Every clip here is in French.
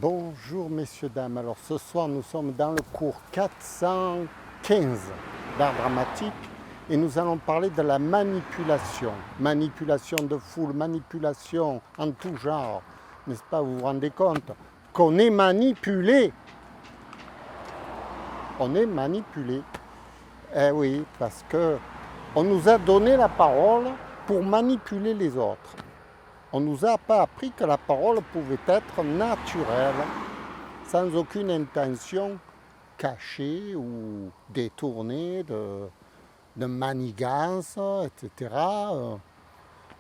Bonjour messieurs, dames. Alors ce soir nous sommes dans le cours 415 d'art dramatique et nous allons parler de la manipulation. Manipulation de foule, manipulation en tout genre. N'est-ce pas, vous vous rendez compte qu'on est manipulé? On est manipulé. Eh oui, parce que on nous a donné la parole pour manipuler les autres. On ne nous a pas appris que la parole pouvait être naturelle, sans aucune intention cachée ou détournée de manigance, etc.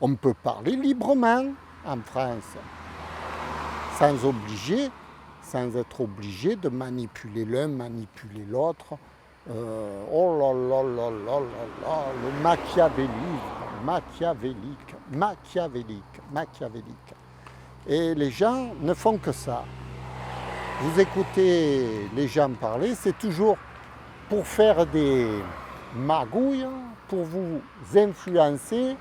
On peut parler librement en France, sans être obligé de manipuler l'un, manipuler l'autre. Oh là là là là là là, le machiavélique. Et les gens ne font que ça. Vous écoutez les gens parler, c'est toujours pour faire des magouilles, pour vous influencer,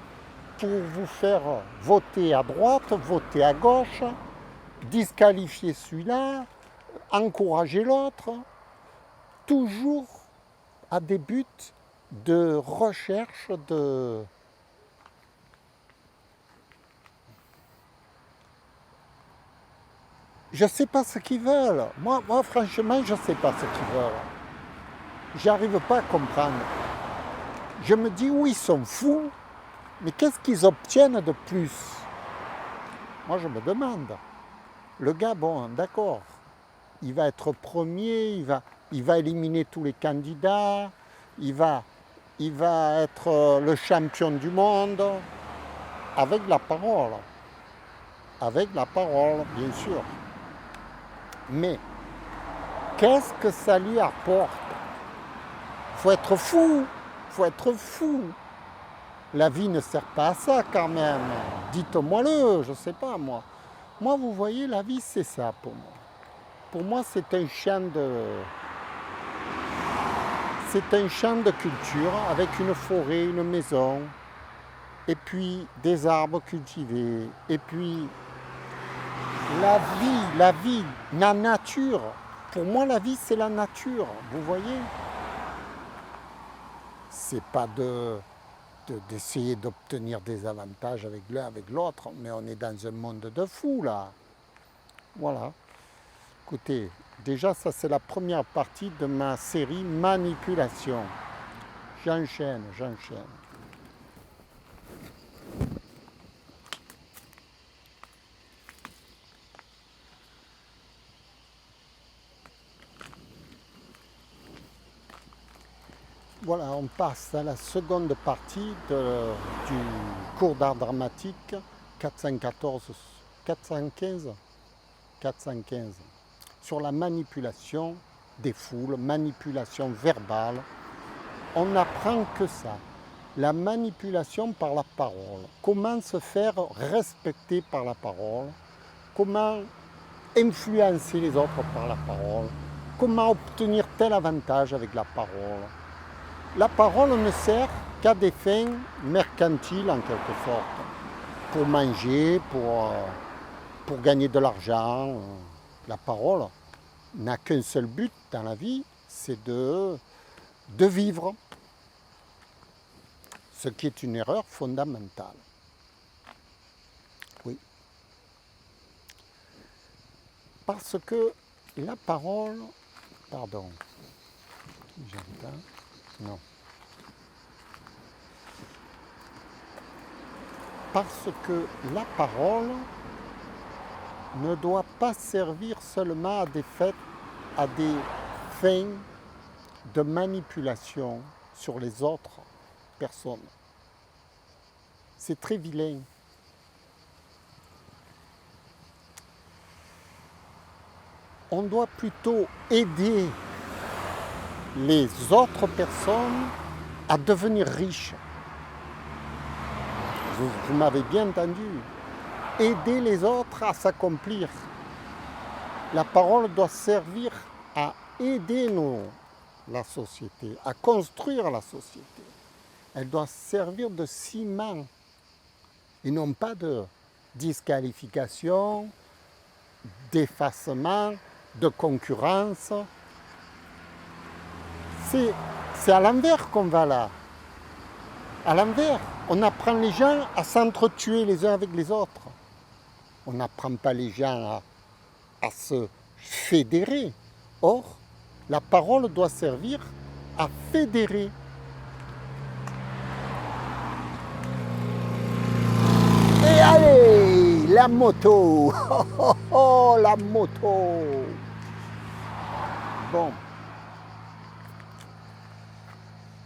pour vous faire voter à droite, voter à gauche, disqualifier celui-là, encourager l'autre, toujours à des buts de recherche de... Je ne sais pas ce qu'ils veulent. Moi, franchement, je ne sais pas ce qu'ils veulent. J'arrive pas à comprendre. Je me dis, oui, ils sont fous, mais qu'est-ce qu'ils obtiennent de plus? Moi, je me demande. Le gars, bon, d'accord, il va être premier, il va éliminer tous les candidats, il va être le champion du monde, avec la parole. Avec la parole, bien sûr. Mais qu'est-ce que ça lui apporte? Faut être fou. La vie ne sert pas à ça quand même. Dites-moi-le, je ne sais pas moi. Moi, vous voyez, la vie, c'est ça pour moi. Pour moi, c'est un champ de culture avec une forêt, une maison, et puis des arbres cultivés, et puis la vie, la nature. Pour moi, la vie, c'est la nature, vous voyez. C'est pas d'essayer d'obtenir des avantages avec l'un, avec l'autre, mais on est dans un monde de fous, là. Voilà. Écoutez, déjà, ça, c'est la première partie de ma série Manipulation. J'enchaîne. Voilà, on passe à la seconde partie du cours d'art dramatique 415 sur la manipulation des foules, manipulation verbale. On n'apprend que ça, la manipulation par la parole. Comment se faire respecter par la parole, comment influencer les autres par la parole, comment obtenir tel avantage avec la parole. La parole ne sert qu'à des fins mercantiles en quelque sorte, pour manger, pour gagner de l'argent. La parole n'a qu'un seul but dans la vie, c'est de vivre, ce qui est une erreur fondamentale. Oui. Parce que la parole, pardon, j'entends. Non. Parce que la parole ne doit pas servir seulement à des fins de manipulation sur les autres personnes. C'est très vilain. On doit plutôt aider les autres personnes à devenir riches. Vous m'avez bien entendu. Aider les autres à s'accomplir. La parole doit servir à aider la société, à construire la société. Elle doit servir de ciment et non pas de disqualification, d'effacement, de concurrence. C'est à l'envers qu'on va là. À l'envers, on apprend les gens à s'entretuer les uns avec les autres. On n'apprend pas les gens à se fédérer. Or, la parole doit servir à fédérer. Et allez, la moto. Oh, oh, oh, la moto. Bon.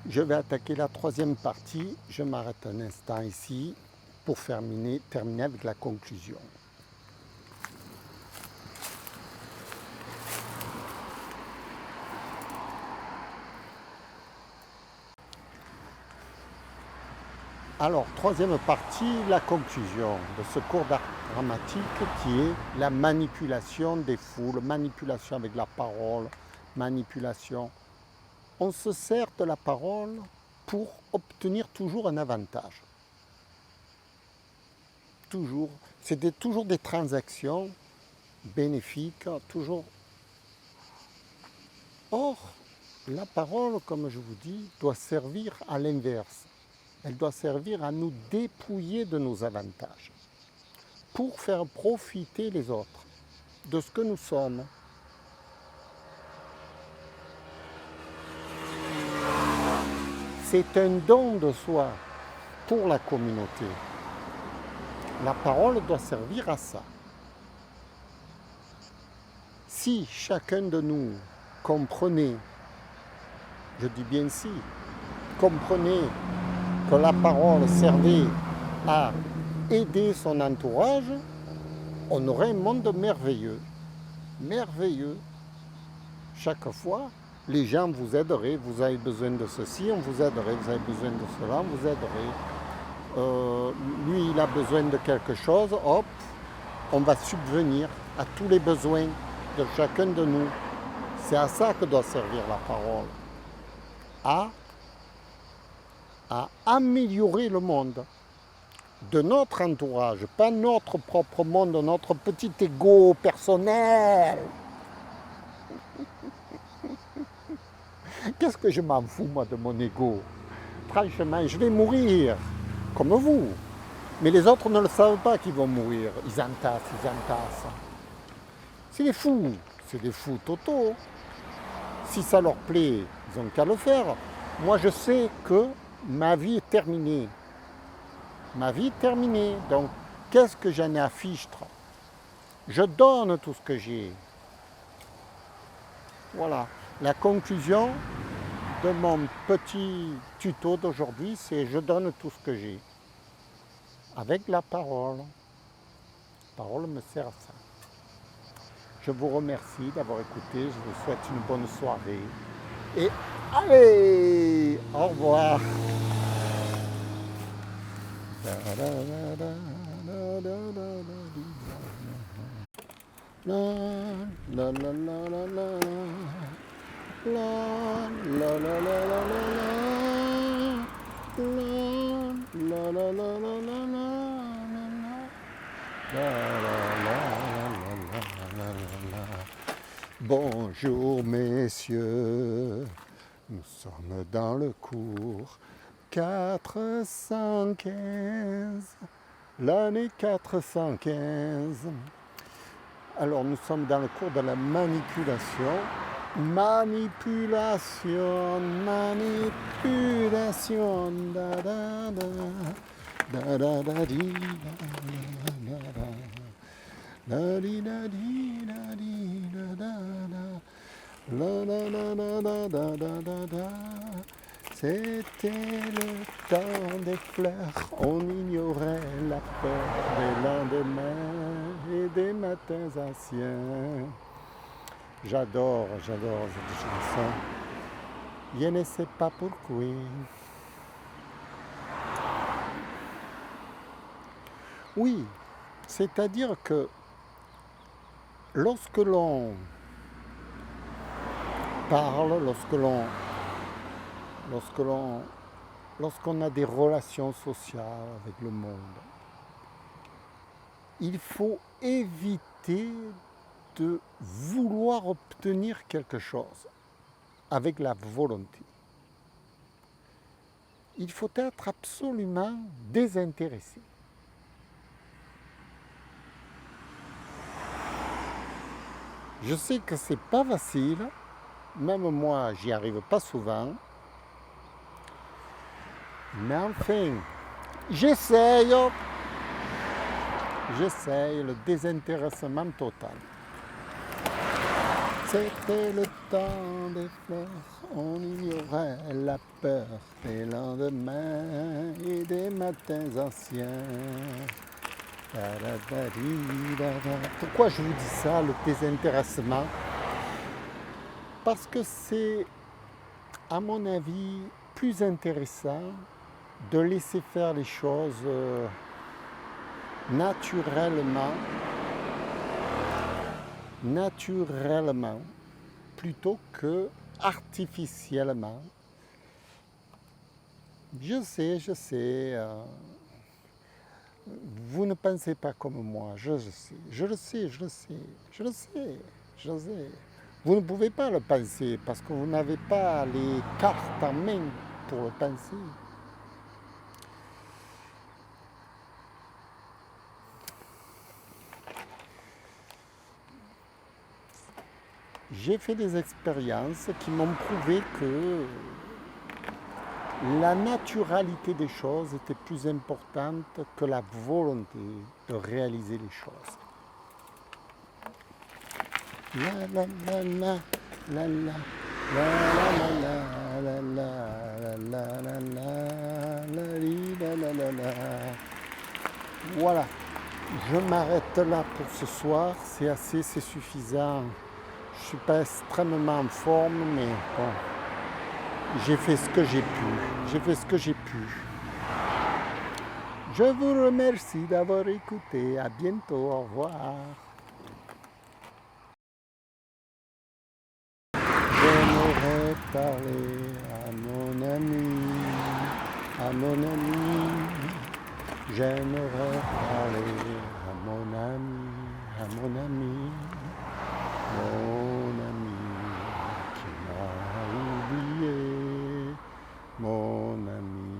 Je vais attaquer la troisième partie. Je m'arrête un instant ici pour terminer avec la conclusion. Alors, troisième partie, la conclusion de ce cours d'art dramatique qui est la manipulation des foules, manipulation avec la parole, manipulation. On se sert de la parole pour obtenir toujours un avantage. Toujours. C'est toujours des transactions bénéfiques, toujours. Or, la parole, comme je vous dis, doit servir à l'inverse. Elle doit servir à nous dépouiller de nos avantages pour faire profiter les autres de ce que nous sommes. C'est un don de soi pour la communauté. La parole doit servir à ça. Si chacun de nous comprenait, je dis bien si, comprenait que la parole servait à aider son entourage, on aurait un monde merveilleux. Merveilleux. Chaque fois, les gens vous aideraient. Vous avez besoin de ceci, on vous aiderait. Vous avez besoin de cela, on vous aiderait. Lui, il a besoin de quelque chose, hop, on va subvenir à tous les besoins de chacun de nous. C'est à ça que doit servir la parole. À améliorer le monde de notre entourage, pas notre propre monde, notre petit ego personnel. Qu'est-ce que je m'en fous, moi, de mon ego? Franchement, je vais mourir, comme vous. Mais les autres ne le savent pas qu'ils vont mourir. Ils entassent. C'est des fous totaux. Si ça leur plaît, ils n'ont qu'à le faire. Moi, je sais que ma vie est terminée. Ma vie est terminée. Donc, qu'est-ce que j'en ai à fichtre? Je donne tout ce que j'ai. Voilà. La conclusion de mon petit tuto d'aujourd'hui, c'est je donne tout ce que j'ai. Avec la parole. La parole me sert à ça. Je vous remercie d'avoir écouté. Je vous souhaite une bonne soirée. Et allez, au revoir. Bonjour messieurs, nous sommes dans le cours 415, l'année 415. Alors nous sommes dans le cours de la manipulation. Manipulation, da da da, da da da di, da da da. La di da di da di da da da, la da da da da da da da da. C'était le temps des fleurs, on ignorait la peur des lendemains et des matins anciens. J'adore cette chanson. Je ne sais pas pourquoi. Oui, c'est-à-dire que lorsque l'on parle, lorsqu'on a des relations sociales avec le monde, il faut éviter de vouloir obtenir quelque chose avec la volonté. Il faut être absolument désintéressé. Je sais que c'est pas facile, même moi j'y arrive pas souvent, mais enfin, j'essaye le désintéressement total. C'était le temps des fleurs, on ignorait la peur des lendemains et des matins anciens. Pourquoi je vous dis ça, le désintéressement? Parce que c'est, à mon avis, plus intéressant de laisser faire les choses naturellement, plutôt que artificiellement. Je sais, vous ne pensez pas comme moi, je le sais. Vous ne pouvez pas le penser parce que vous n'avez pas les cartes en main pour le penser. J'ai fait des expériences qui m'ont prouvé que la naturalité des choses était plus importante que la volonté de réaliser les choses. La la la la la la la la la la la la la. Voilà, je m'arrête là pour ce soir, c'est assez, c'est suffisant. Je ne suis pas extrêmement en forme, mais bon, j'ai fait ce que j'ai pu. Je vous remercie d'avoir écouté. À bientôt. Au revoir. J'aimerais parler à mon ami. J'aimerais parler à mon ami. Mon ami qui m'a oublié. Mon ami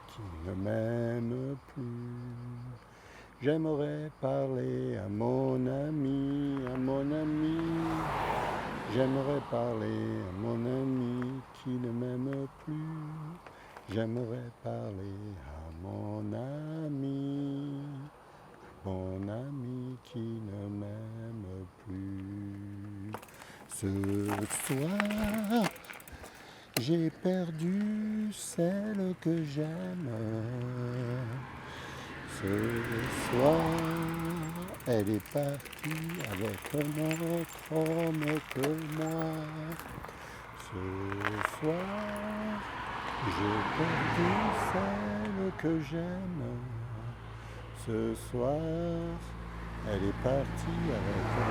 qui ne m'aime plus. J'aimerais parler à mon ami. J'aimerais parler à mon ami qui ne m'aime plus. J'aimerais parler à mon ami qui ne m'aime plus. Ce soir, j'ai perdu celle que j'aime. Ce soir, elle est partie avec un autre homme que moi. Ce soir, j'ai perdu celle que j'aime. Ce soir, elle est partie avec un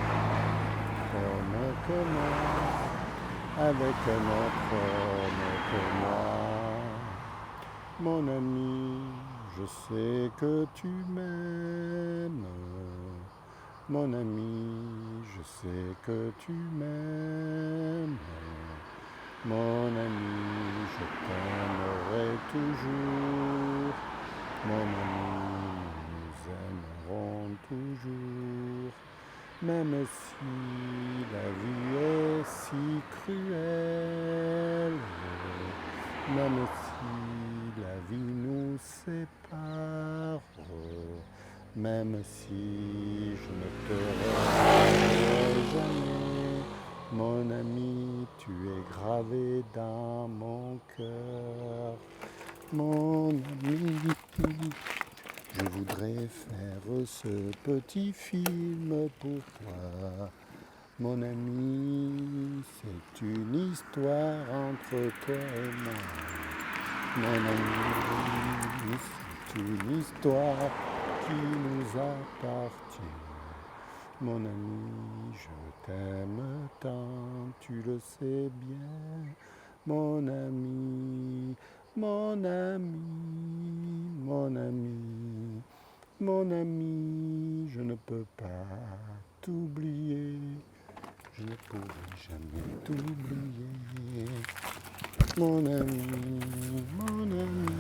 homme que moi. Avec un autre homme que moi. Mon ami, je sais que tu m'aimes. Mon ami, je sais que tu m'aimes. Mon ami, je t'aimerai toujours. Mon ami, nous aimerons toujours. Même si la vie est si cruelle, même si la vie nous sépare, même si je ne te reverrai jamais, mon ami, tu es gravé dans mon cœur. Mon ami, je voudrais faire ce petit film pour toi. Mon ami, c'est une histoire entre toi et moi. Mon ami, c'est une histoire qui nous appartient. Mon ami, je t'aime tant, tu le sais bien. Mon ami, mon ami, mon ami, mon ami, je ne peux pas t'oublier, je ne pourrai jamais t'oublier. Mon ami, mon ami,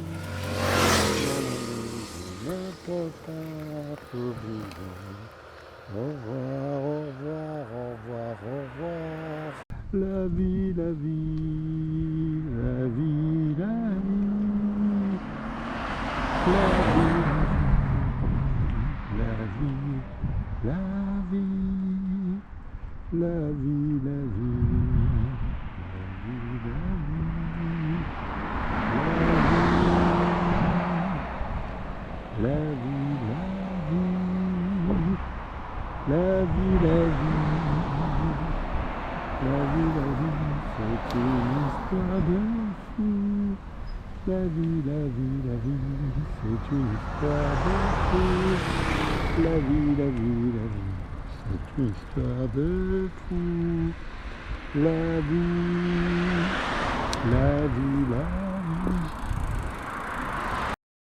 je ne peux pas t'oublier. Au revoir, au revoir, au revoir, au revoir. La vie, la vie, la vie, la vie. La vie, la vie, la vie, la vie, la vie, la vie, la vie, la vie, la vie, la vie, c'est une histoire de fou. La vie, c'est une histoire de fou. La vie, c'est une histoire de fou. La vie, la vie.